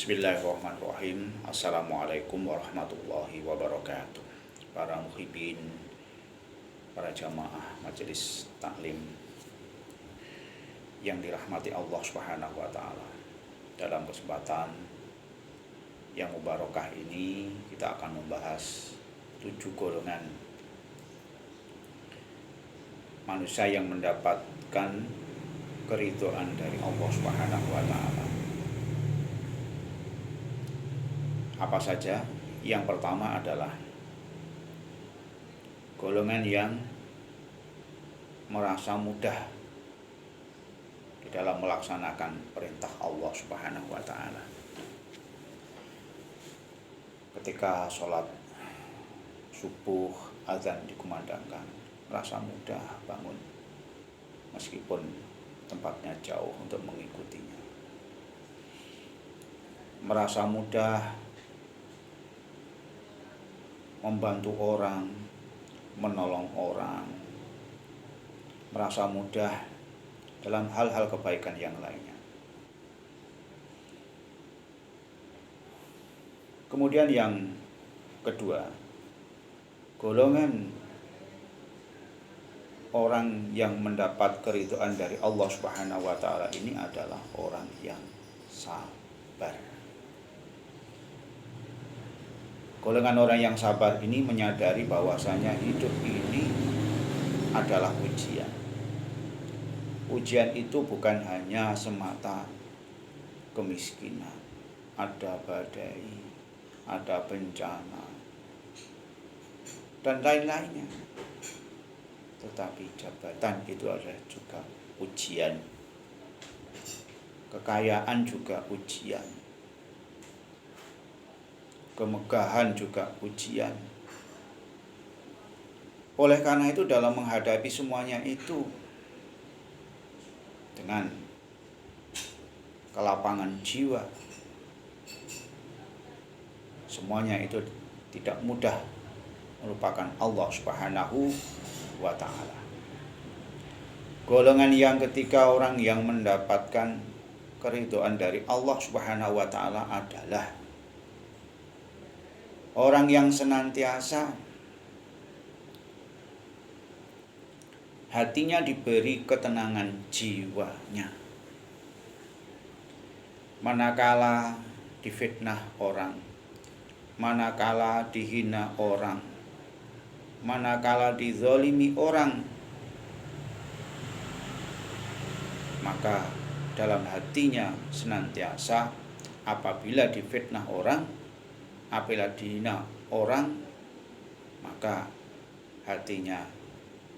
Bismillahirrahmanirrahim. Assalamualaikum warahmatullahi wabarakatuh. Para muhibin, para jamaah majelis taklim yang dirahmati Allah Subhanahu wa taala. Dalam kesempatan yang mubarakah ini kita akan membahas 7 golongan manusia yang mendapatkan keridhaan dari Allah Subhanahu wa taala. Apa saja? Yang pertama adalah golongan yang merasa mudah di dalam melaksanakan perintah Allah Subhanahu wa taala. Ketika sholat subuh azan dikumandangkan, merasa mudah bangun meskipun tempatnya jauh untuk mengikutinya. Merasa mudah membantu orang, menolong orang, merasa mudah dalam hal-hal kebaikan yang lainnya. Kemudian yang kedua, golongan orang yang mendapat keridhaan dari Allah Subhanahu wa taala ini adalah orang yang sabar. Golongan orang yang sabar ini menyadari bahwasanya hidup ini adalah ujian. Ujian itu bukan hanya semata kemiskinan, ada badai, ada bencana, dan lain-lainnya. Tetapi jabatan itu adalah juga ujian. Kekayaan juga ujian. Kemegahan juga ujian. Oleh karena itu dalam menghadapi semuanya itu dengan kelapangan jiwa, semuanya itu tidak mudah melupakan Allah Subhanahu wa ta'ala. Golongan yang ketiga, orang yang mendapatkan keridhaan dari Allah Subhanahu wa ta'ala adalah orang yang senantiasa hatinya diberi ketenangan jiwanya. Manakala difitnah orang, manakala dihina orang, manakala dizalimi orang, maka dalam hatinya senantiasa apabila difitnah orang, apabila dihina orang, maka hatinya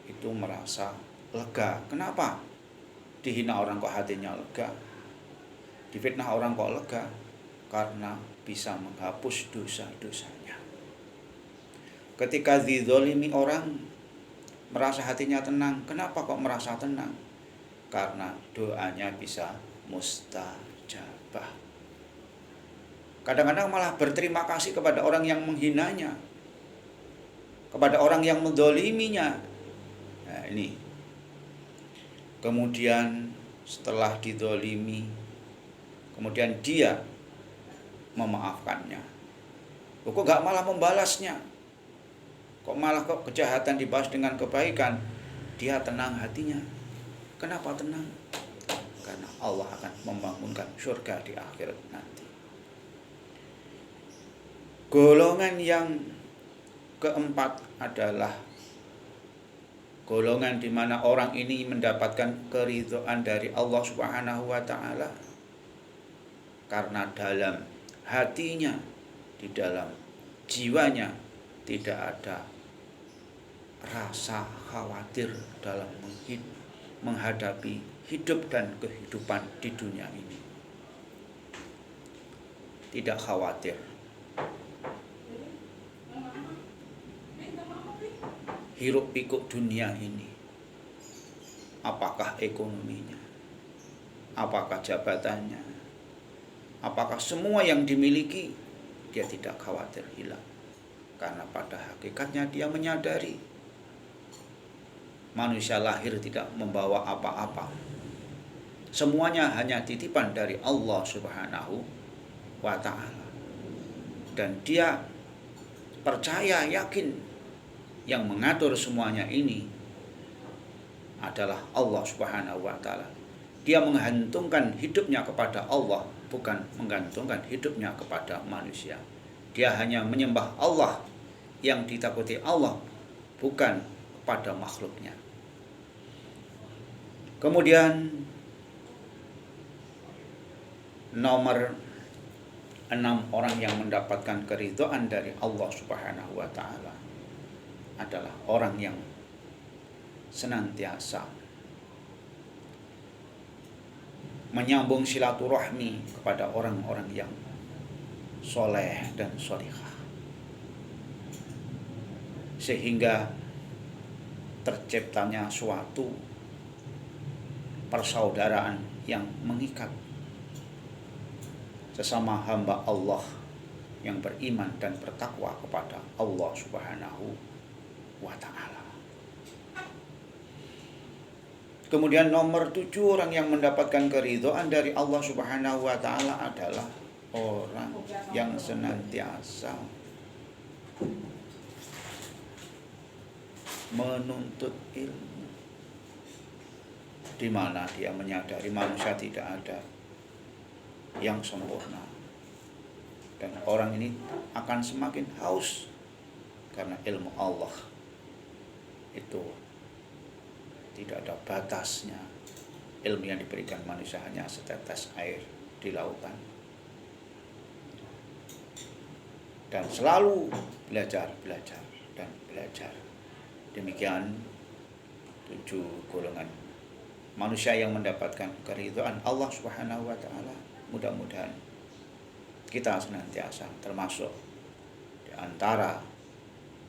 itu merasa lega. Kenapa? Dihina orang kok hatinya lega? Difitnah orang kok lega? Karena bisa menghapus dosa-dosanya. Ketika dizalimi orang, merasa hatinya tenang. Kenapa kok merasa tenang? Karena doanya bisa mustajabah. Kadang-kadang malah berterima kasih kepada orang yang menghinanya, kepada orang yang menzaliminya. Nah, ini. Kemudian setelah dizalimi, kemudian dia memaafkannya. Kok gak malah membalasnya? Kok malah kejahatan dibalas dengan kebaikan? Dia tenang hatinya. Kenapa tenang? Karena Allah akan membangunkan surga di akhirat nanti. Golongan yang keempat adalah golongan di mana orang ini mendapatkan keridhaan dari Allah Subhanahu wa taala karena dalam hatinya, di dalam jiwanya tidak ada rasa khawatir dalam menghadapi hidup dan kehidupan di dunia ini. Tidak khawatir. Hiruk pikuk dunia ini, apakah ekonominya, apakah jabatannya, apakah semua yang dimiliki, dia tidak khawatir hilang. Karena pada hakikatnya dia menyadari manusia lahir tidak membawa apa-apa. Semuanya hanya titipan dari Allah Subhanahu wa ta'ala. Dan dia percaya, yakin yang mengatur semuanya ini adalah Allah Subhanahu wa ta'ala. Dia menggantungkan hidupnya kepada Allah, bukan menggantungkan hidupnya kepada manusia. Dia hanya menyembah Allah, yang ditakuti Allah, bukan pada makhluknya. Kemudian nomor 6 orang yang mendapatkan keridhaan dari Allah Subhanahu wa ta'ala adalah orang yang senantiasa menyambung silaturahmi kepada orang-orang yang soleh dan solihah, sehingga terciptanya suatu persaudaraan yang mengikat sesama hamba Allah yang beriman dan bertakwa kepada Allah Subhanahu wa ta'ala. Kemudian nomor 7 orang yang mendapatkan keridhaan dari Allah Subhanahu wa ta'ala adalah orang yang senantiasa menuntut ilmu, di mana dia menyadari manusia tidak ada yang sempurna, dan orang ini akan semakin haus karena ilmu Allah itu tidak ada batasnya. Ilmu yang diberikan manusia hanya setetes air di lautan, dan selalu belajar dan belajar. Demikian 7 golongan manusia yang mendapatkan keridhaan Allah Subhanahu wa ta'ala. Mudah-mudahan kita senantiasa termasuk di antara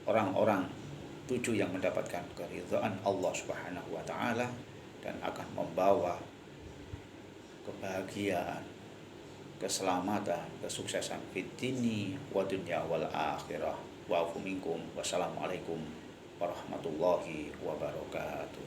orang-orang 7 yang mendapatkan keridhaan Allah Subhanahu wa ta'ala dan akan membawa kebahagiaan, keselamatan, kesuksesan fid dini wa dunya wal akhirah. Wa'afu minkum. Wassalamualaikum warahmatullahi wabarakatuh.